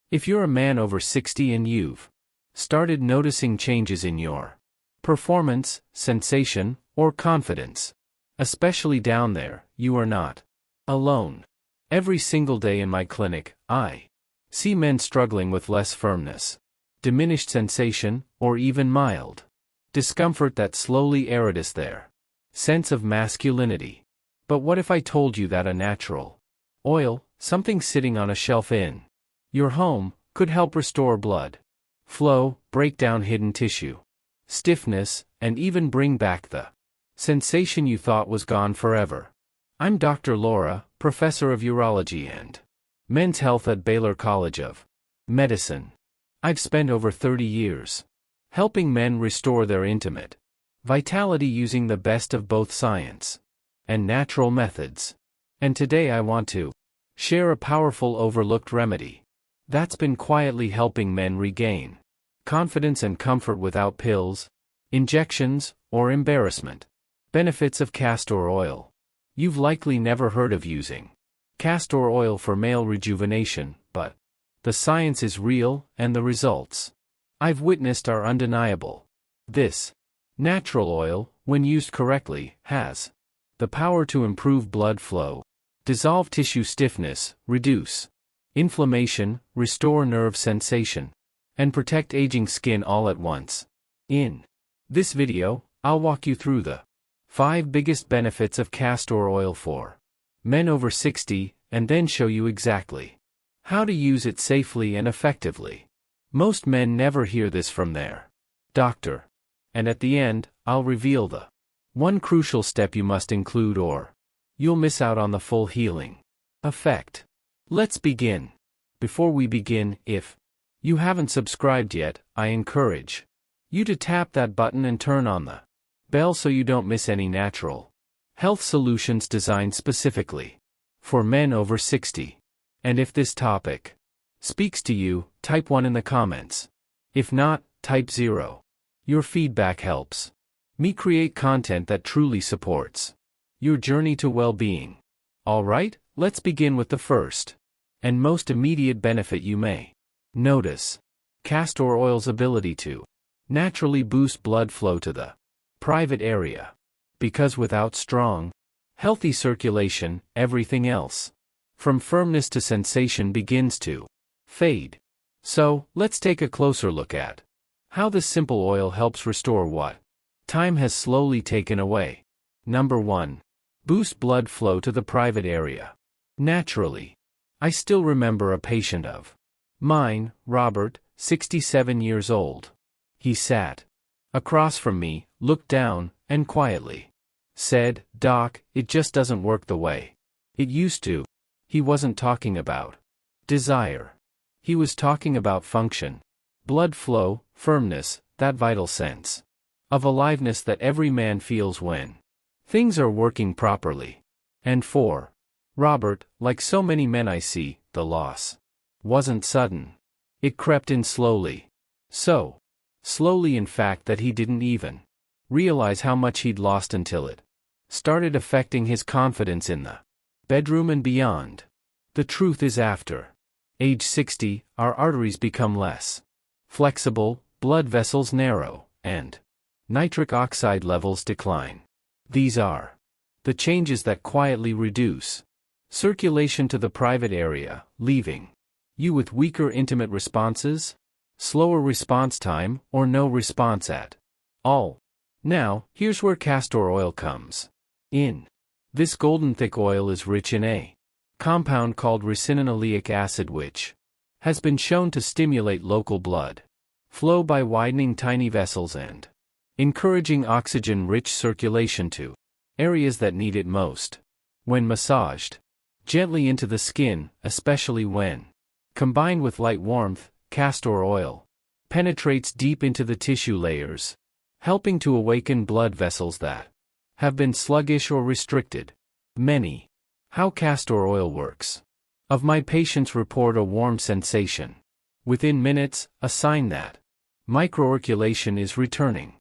If you're a man over 60 and you've started noticing changes in your performance, sensation, or confidence, especially down there, you are not alone. Every single day in my clinic, I see men struggling with less firmness, diminished sensation, or even mild discomfort that slowly erodes their sense of masculinity. But what if I told you that a natural oil, something sitting on a shelf in your home, could help restore blood flow, break down hidden tissue, stiffness, and even bring back the sensation you thought was gone forever? I'm Dr. Laura, Professor of Urology and Men's Health at Baylor College of Medicine. I've spent over 30 years helping men restore their intimate vitality using the best of both science and natural methods. And today I want to share a powerful overlooked remedy that's been quietly helping men regain confidence and comfort without pills, injections, or embarrassment. Benefits of castor oil. You've likely never heard of using castor oil for male rejuvenation, but the science is real and the results I've witnessed are undeniable. This natural oil, when used correctly, has the power to improve blood flow, dissolve tissue stiffness, reduce inflammation, restore nerve sensation, and protect aging skin all at once. In this video, I'll walk you through the 5 biggest benefits of castor oil for men over 60, and then show you exactly how to use it safely and effectively. Most men never hear this from their doctor. And at the end, I'll reveal the one crucial step you must include or you'll miss out on the full healing effect. Let's begin. Before we begin, if you haven't subscribed yet, I encourage you to tap that button and turn on the bell so you don't miss any natural health solutions designed specifically for men over 60. And if this topic speaks to you, type 1 in the comments. If not, type 0. Your feedback helps me create content that truly supports your journey to well-being. Alright, let's begin with the first and most immediate benefit you may notice. Castor oil's ability to naturally boost blood flow to the private area. Because without strong, healthy circulation, everything else, from firmness to sensation, begins to fade. So, let's take a closer look at how this simple oil helps restore what time has slowly taken away. Number 1. Boost blood flow to the private area. Naturally. I still remember a patient of mine, Robert, 67 years old. He sat across from me, looked down, and quietly said, "Doc, it just doesn't work the way it used to." He wasn't talking about desire. He was talking about function, blood flow, firmness, that vital sense of aliveness that every man feels when things are working properly. And for Robert, like so many men I see, the loss wasn't sudden. It crept in slowly. So slowly, in fact, that he didn't even realize how much he'd lost until it started affecting his confidence in the bedroom and beyond. The truth is, after age 60, our arteries become less flexible, blood vessels narrow, and nitric oxide levels decline. These are the changes that quietly reduce circulation to the private area, leaving you with weaker intimate responses, slower response time, or no response at all. Now, here's where castor oil comes in. This golden thick oil is rich in a compound called ricinoleic acid, which has been shown to stimulate local blood flow by widening tiny vessels and encouraging oxygen-rich circulation to areas that need it most. When massaged gently into the skin, especially when combined with light warmth, castor oil penetrates deep into the tissue layers, helping to awaken blood vessels that have been sluggish or restricted. How castor oil works. Of my patients report a warm sensation within minutes, a sign that microcirculation is returning.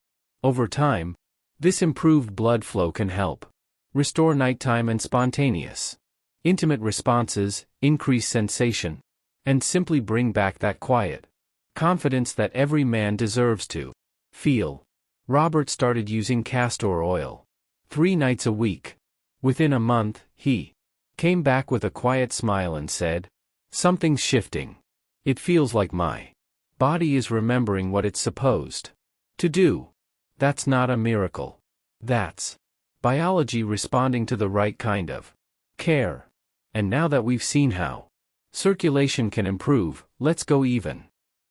Over time, this improved blood flow can help restore nighttime and spontaneous intimate responses, increase sensation, and simply bring back that quiet confidence that every man deserves to feel. Robert started using castor oil 3 nights a week. Within a month, he came back with a quiet smile and said, "Something's shifting. It feels like my body is remembering what it's supposed to do." That's not a miracle. That's biology responding to the right kind of care. And now that we've seen how circulation can improve, let's go even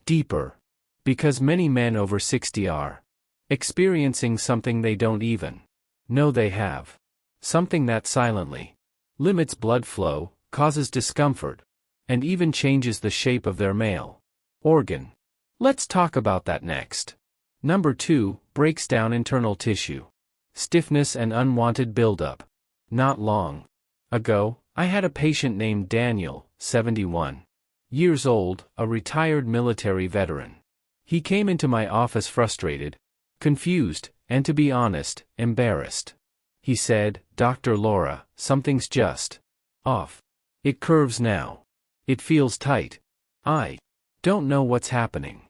deeper. Because many men over 60 are experiencing something they don't even know they have. Something that silently limits blood flow, causes discomfort, and even changes the shape of their male organ. Let's talk about that next. Number 2, breaks down internal tissue. Stiffness and unwanted buildup. Not long ago, I had a patient named Daniel, 71 years old, a retired military veteran. He came into my office frustrated, confused, and to be honest, embarrassed. He said, "Dr. Laura, something's just off. It curves now. It feels tight. I don't know what's happening."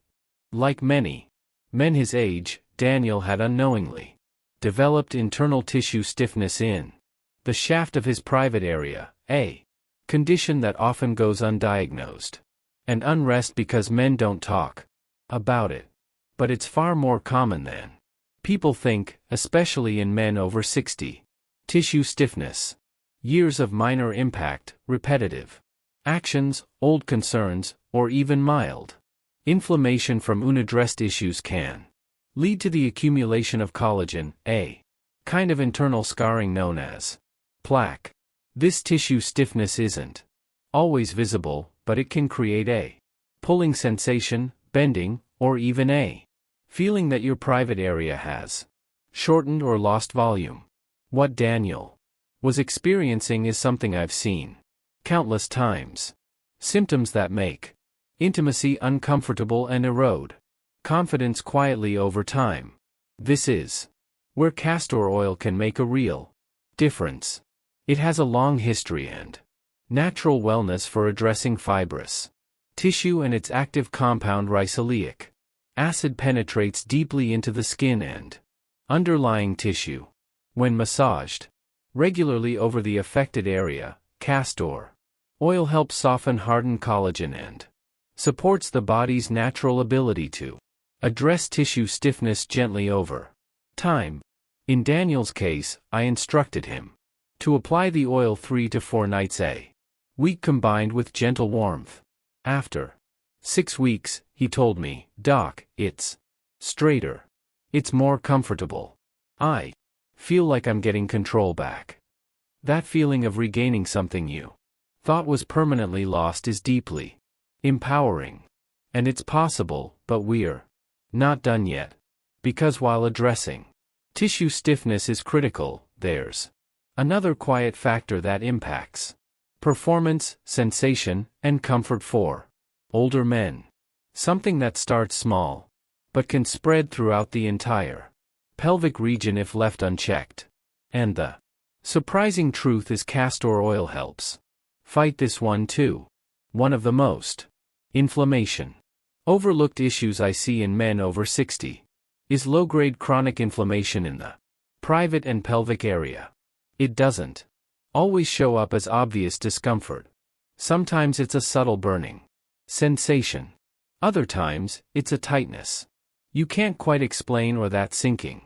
Like many men his age, Daniel had unknowingly developed internal tissue stiffness in the shaft of his private area, a condition that often goes undiagnosed, and unrest because men don't talk about it. But it's far more common than people think, especially in men over 60. Tissue stiffness. Years of minor impact, repetitive actions, old concerns, or even mild inflammation from unaddressed issues can lead to the accumulation of collagen, a kind of internal scarring known as plaque. This tissue stiffness isn't always visible, but it can create a pulling sensation, bending, or even a feeling that your private area has shortened or lost volume. What Daniel was experiencing is something I've seen countless times. Symptoms that make intimacy uncomfortable and erode confidence quietly over time. This is where castor oil can make a real difference. It has a long history and natural wellness for addressing fibrous tissue, and its active compound ricinoleic acid penetrates deeply into the skin and underlying tissue. When massaged regularly over the affected area, castor oil helps soften hardened collagen and supports the body's natural ability to address tissue stiffness gently over time. In Daniel's case, I instructed him to apply the oil 3 to 4 nights a week combined with gentle warmth. After 6 weeks, he told me, "Doc, it's straighter. It's more comfortable. I feel like I'm getting control back." That feeling of regaining something you thought was permanently lost is deeply empowering. And it's possible, but we're not done yet. Because while addressing tissue stiffness is critical, there's another quiet factor that impacts performance, sensation, and comfort for older men. Something that starts small, but can spread throughout the entire pelvic region if left unchecked. And the surprising truth is castor oil helps fight this one too. One of the most inflammation overlooked issues I see in men over 60 is low-grade chronic inflammation in the private and pelvic area. It doesn't always show up as obvious discomfort. Sometimes it's a subtle burning sensation. Other times, it's a tightness you can't quite explain, or that sinking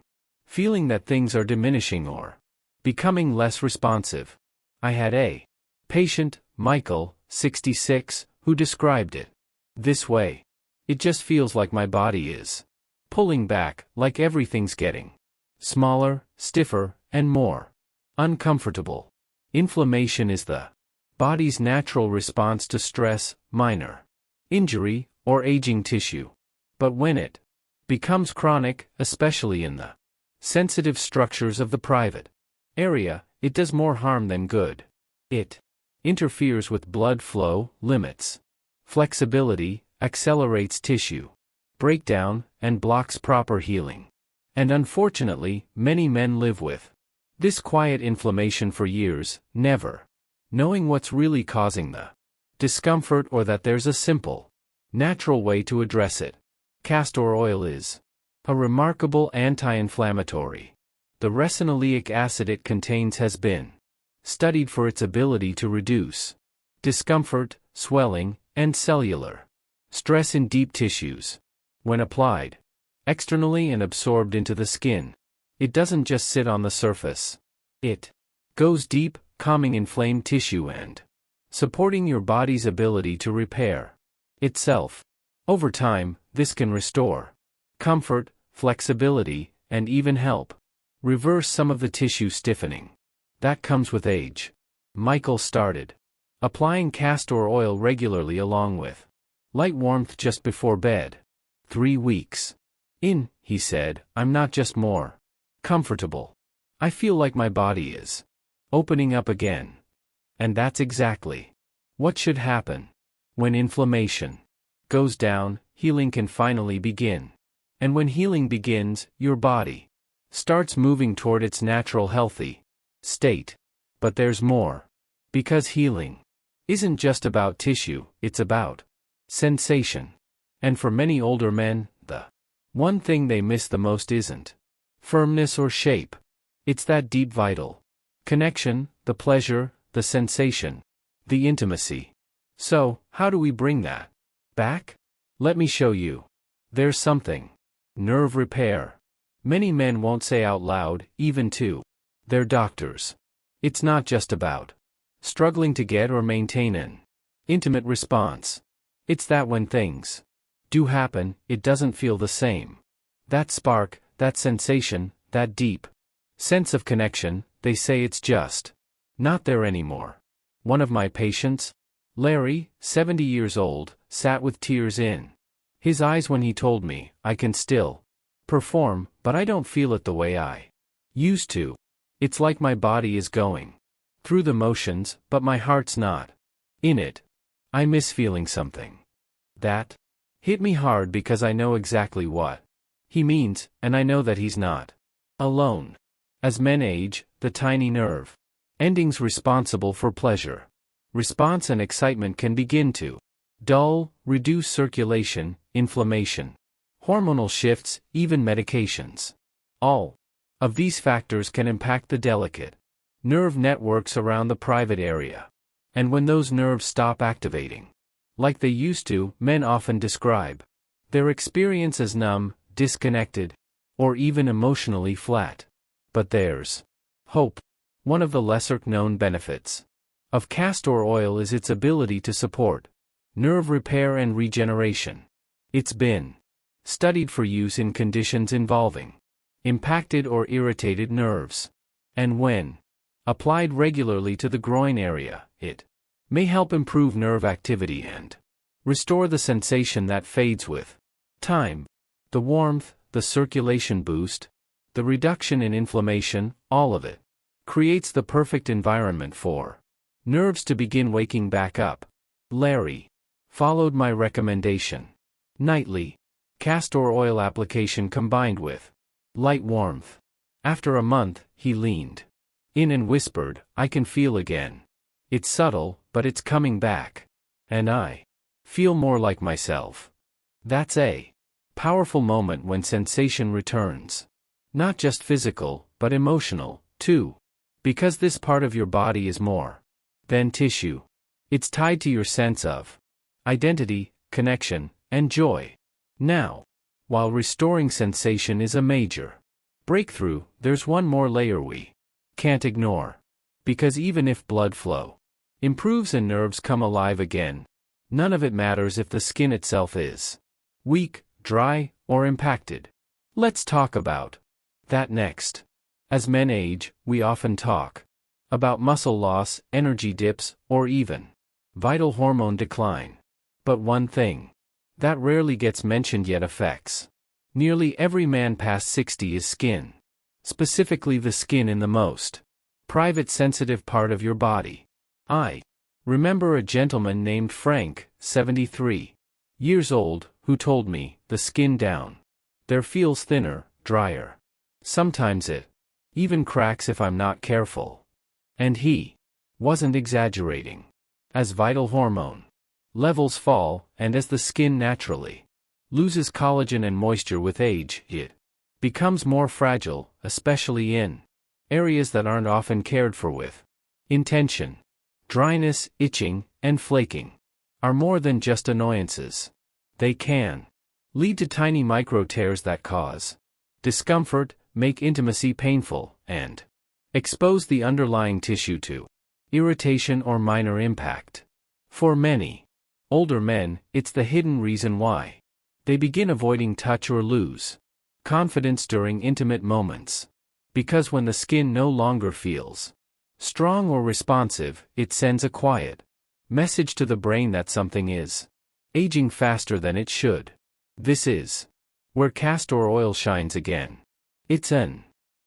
feeling that things are diminishing or becoming less responsive. I had a patient, Michael, 66, who described it this way: "It just feels like my body is pulling back, like everything's getting smaller, stiffer, and more uncomfortable." Inflammation is the body's natural response to stress, minor injury, or aging tissue. But when it becomes chronic, especially in the sensitive structures of the private area, it does more harm than good. It interferes with blood flow, limits flexibility, accelerates tissue breakdown, and blocks proper healing. And unfortunately, many men live with this quiet inflammation for years, never knowing what's really causing the discomfort, or that there's a simple, natural way to address it. Castor oil is a remarkable anti-inflammatory. The ricinoleic acid it contains has been studied for its ability to reduce discomfort, swelling, and cellular stress in deep tissues. When applied externally and absorbed into the skin, it doesn't just sit on the surface. It goes deep, calming inflamed tissue and supporting your body's ability to repair itself. Over time, this can restore comfort, flexibility, and even help reverse some of the tissue stiffening that comes with age. Michael started applying castor oil regularly along with light warmth just before bed. 3 weeks in, he said, I'm not just more comfortable. I feel like my body is opening up again. And that's exactly what should happen. When inflammation goes down, healing can finally begin. And when healing begins, your body starts moving toward its natural healthy state. But there's more. Because healing isn't just about tissue, it's about sensation. And for many older men, the one thing they miss the most isn't firmness or shape. It's that deep vital connection, the pleasure, the sensation, the intimacy. So, how do we bring that back? Let me show you. There's something. Nerve repair. Many men won't say out loud, even to their doctors. It's not just about struggling to get or maintain an intimate response. It's that when things do happen, it doesn't feel the same. That spark, that sensation, that deep sense of connection, they say it's just not there anymore. One of my patients, Larry, 70 years old, sat with tears in his eyes when he told me, I can still perform, but I don't feel it the way I used to. It's like my body is going through the motions, but my heart's not in it. I miss feeling something. That hit me hard because I know exactly what he means, and I know that he's not alone. As men age, the tiny nerve endings responsible for pleasure, response, and excitement can begin to dull, reduce circulation, inflammation, hormonal shifts, even medications. All of these factors can impact the delicate nerve networks around the private area. And when those nerves stop activating like they used to, men often describe their experience as numb, disconnected, or even emotionally flat. But there's hope. One of the lesser-known benefits of castor oil is its ability to support nerve repair and regeneration. It's been studied for use in conditions involving impacted or irritated nerves. And when applied regularly to the groin area, it may help improve nerve activity and restore the sensation that fades with time. The warmth, the circulation boost, the reduction in inflammation, all of it creates the perfect environment for nerves to begin waking back up. Larry followed my recommendation. Nightly castor oil application combined with light warmth. After a month, he leaned in and whispered, I can feel again. It's subtle, but it's coming back. And I feel more like myself. That's a powerful moment when sensation returns. Not just physical, but emotional, too. Because this part of your body is more than tissue. It's tied to your sense of identity, connection, and joy. Now, while restoring sensation is a major breakthrough, there's one more layer we can't ignore. Because even if blood flow improves and nerves come alive again, none of it matters if the skin itself is weak, dry, or impacted. Let's talk about that next. As men age, we often talk about muscle loss, energy dips, or even vital hormone decline. But one thing that rarely gets mentioned yet affects nearly every man past 60 is skin. Specifically the skin in the most private, sensitive part of your body. I remember a gentleman named Frank, 73 years old, who told me, the skin down there feels thinner, drier. Sometimes it even cracks if I'm not careful. And he wasn't exaggerating. As vital hormone levels fall, and as the skin naturally loses collagen and moisture with age, it becomes more fragile, especially in areas that aren't often cared for with intention. Dryness, itching, and flaking are more than just annoyances. They can lead to tiny micro tears that cause discomfort, make intimacy painful, and expose the underlying tissue to irritation or minor impact. For many older men, it's the hidden reason why they begin avoiding touch or lose confidence during intimate moments. Because when the skin no longer feels strong or responsive, it sends a quiet message to the brain that something is aging faster than it should. This is where castor oil shines again. It's an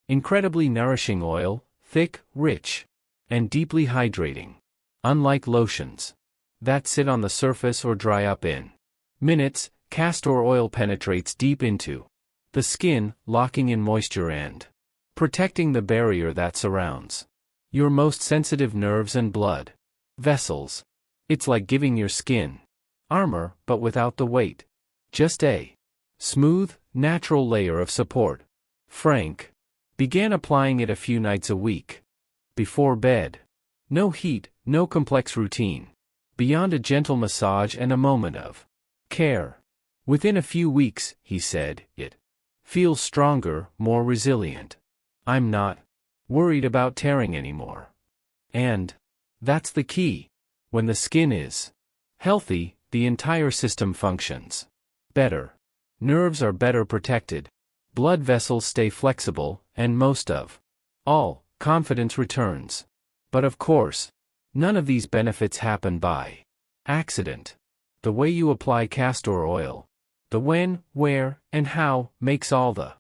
incredibly nourishing oil, thick, rich, and deeply hydrating. Unlike lotions that sit on the surface or dry up in minutes, castor oil penetrates deep into the skin, locking in moisture and protecting the barrier that surrounds your most sensitive nerves and blood vessels. It's like giving your skin armor, but without the weight. Just a smooth, natural layer of support. Frank began applying it a few nights a week. Before bed. No heat, no complex routine. Beyond a gentle massage and a moment of care. Within a few weeks, he said, it feels stronger, more resilient. I'm not worried about tearing anymore. And that's the key. When the skin is healthy, the entire system functions better. Nerves are better protected. Blood vessels stay flexible, and most of all, confidence returns. But of course, none of these benefits happen by accident. The way you apply castor oil, the when, where, and how, makes all the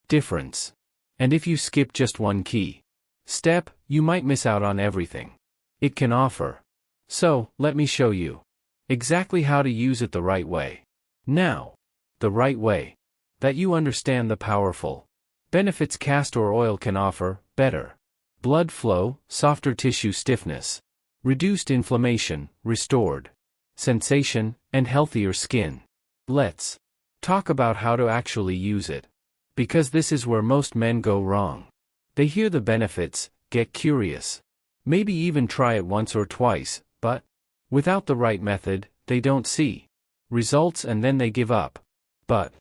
difference. And if you skip just one key step, you might miss out on everything it can offer. So, let me show you exactly how to use it the right way. Now, the right way that you understand the powerful benefits castor oil can offer: better blood flow, softer tissue stiffness, reduced inflammation, restored sensation, and healthier skin. Let's talk about how to actually use it. Because this is where most men go wrong. They hear the benefits, get curious, maybe even try it once or twice, but without the right method, they don't see results and then they give up. But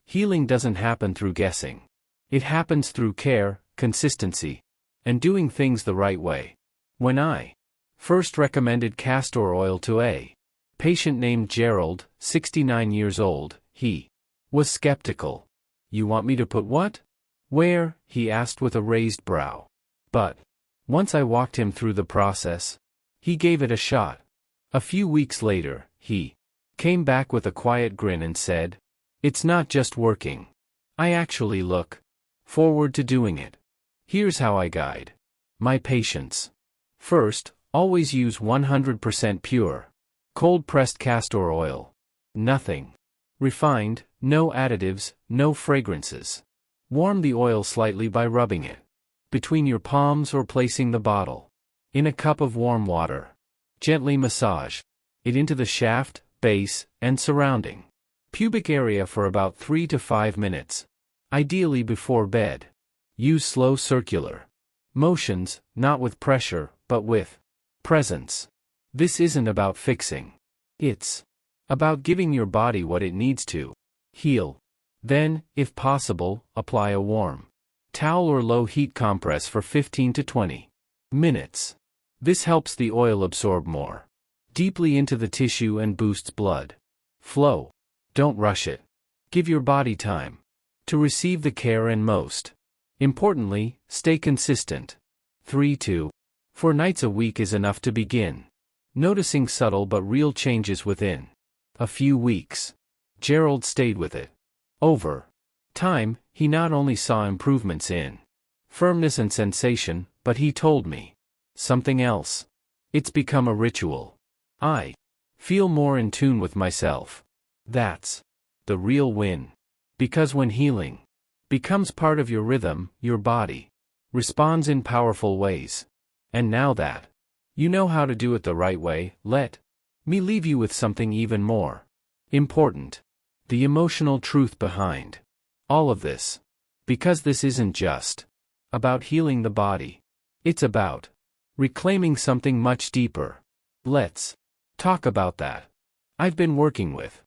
healing doesn't happen through guessing. It happens through care, consistency, and doing things the right way. When I first recommended castor oil to a patient named Gerald, 69 years old, he was skeptical. "You want me to put what? Where?" he asked with a raised brow. But once I walked him through the process, he gave it a shot. A few weeks later, he came back with a quiet grin and said, "It's not just working. I actually look forward to doing it." Here's how I guide my patients. First, always use 100% pure, cold-pressed castor oil. Nothing refined, no additives, no fragrances. Warm the oil slightly by rubbing it between your palms or placing the bottle in a cup of warm water. Gently massage it into the shaft, base, and surrounding pubic area for about 3 to 5 minutes, ideally before bed. Use slow circular motions, not with pressure, but with presence. This isn't about fixing. It's about giving your body what it needs to heal. Then, if possible, apply a warm towel or low-heat compress for 15 to 20 minutes. This helps the oil absorb more deeply into the tissue and boosts blood flow. Don't rush it. Give your body time to receive the care, and most importantly, stay consistent. 3 to 4 nights a week is enough to begin noticing subtle but real changes within a few weeks. Gerald stayed with it. Over time, he not only saw improvements in firmness and sensation, but he told me something else. It's become a ritual. I feel more in tune with myself. That's the real win. Because when healing becomes part of your rhythm, your body responds in powerful ways. And now that you know how to do it the right way, let me leave you with something even more important. The emotional truth behind all of this. Because this isn't just about healing the body. It's about reclaiming something much deeper. Let's talk about that. I've been working with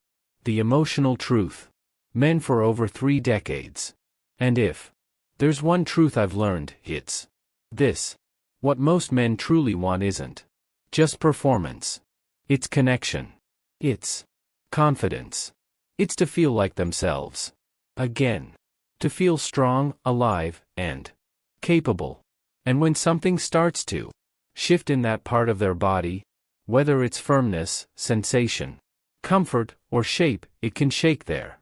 the emotional truth. Men for over 3 decades. And if there's one truth I've learned, it's this. What most men truly want isn't just performance. It's connection. It's confidence. It's to feel like themselves. Again. To feel strong, alive, and capable. And when something starts to shift in that part of their body, whether it's firmness, sensation, comfort, or shape, it can shake their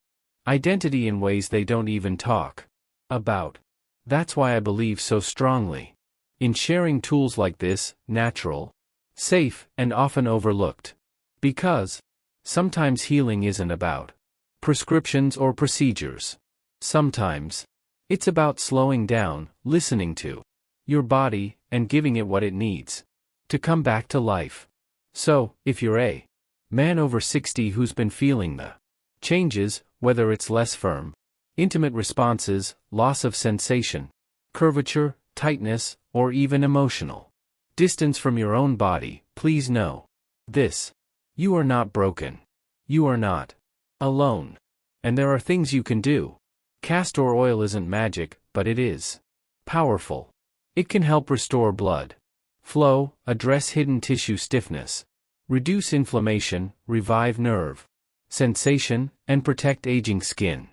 identity in ways they don't even talk about. That's why I believe so strongly in sharing tools like this, natural, safe, and often overlooked. Because sometimes healing isn't about prescriptions or procedures. Sometimes it's about slowing down, listening to your body, and giving it what it needs to come back to life. So, if you're a man over 60 who's been feeling the changes, whether it's less firm, intimate responses, loss of sensation, curvature, tightness, or even emotional distance from your own body, please know this. You are not broken. You are not alone. And there are things you can do. Castor oil isn't magic, but it is powerful. It can help restore blood flow, address hidden tissue stiffness, reduce inflammation, revive nerve sensation, and protect aging skin.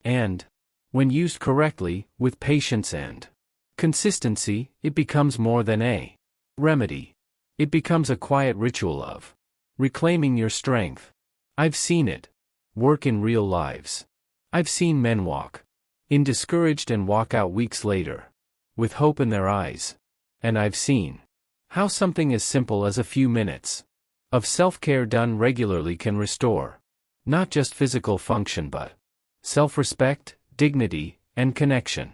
And when used correctly, with patience and consistency, it becomes more than a remedy. It becomes a quiet ritual of reclaiming your strength. I've seen it work in real lives. I've seen men walk in discouraged and walk out weeks later with hope in their eyes. And I've seen how something as simple as a few minutes of self-care done regularly can restore not just physical function but self-respect, dignity, and connection.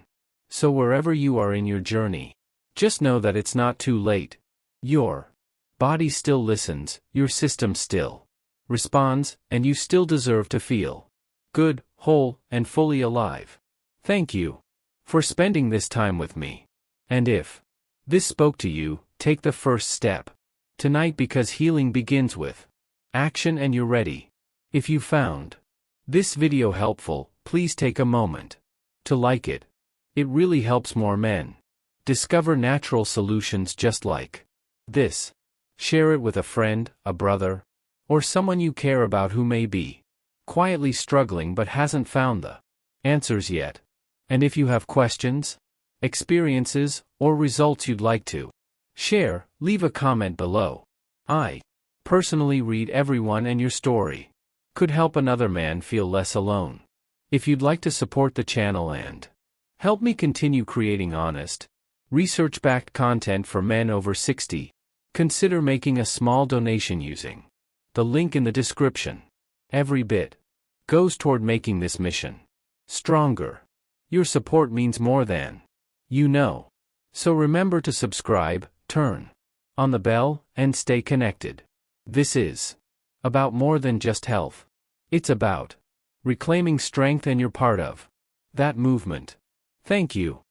So wherever you are in your journey, just know that it's not too late. Your body still listens, your system still responds, and you still deserve to feel good, whole, and fully alive. Thank you for spending this time with me. And if this spoke to you, take the first step tonight, because healing begins with action, and you're ready. If you found this video helpful, please take a moment to like it. It really helps more men discover natural solutions just like this. Share it with a friend, a brother, or someone you care about who may be quietly struggling but hasn't found the answers yet. And if you have questions, experiences, or results you'd like to share, leave a comment below. I personally read everyone, and your story could help another man feel less alone. If you'd like to support the channel and help me continue creating honest, research-backed content for men over 60, consider making a small donation using the link in the description. Every bit goes toward making this mission stronger. Your support means more than you know. So remember to subscribe, turn on the bell, and stay connected. This is about more than just health. It's about reclaiming strength, and you're part of that movement. Thank you.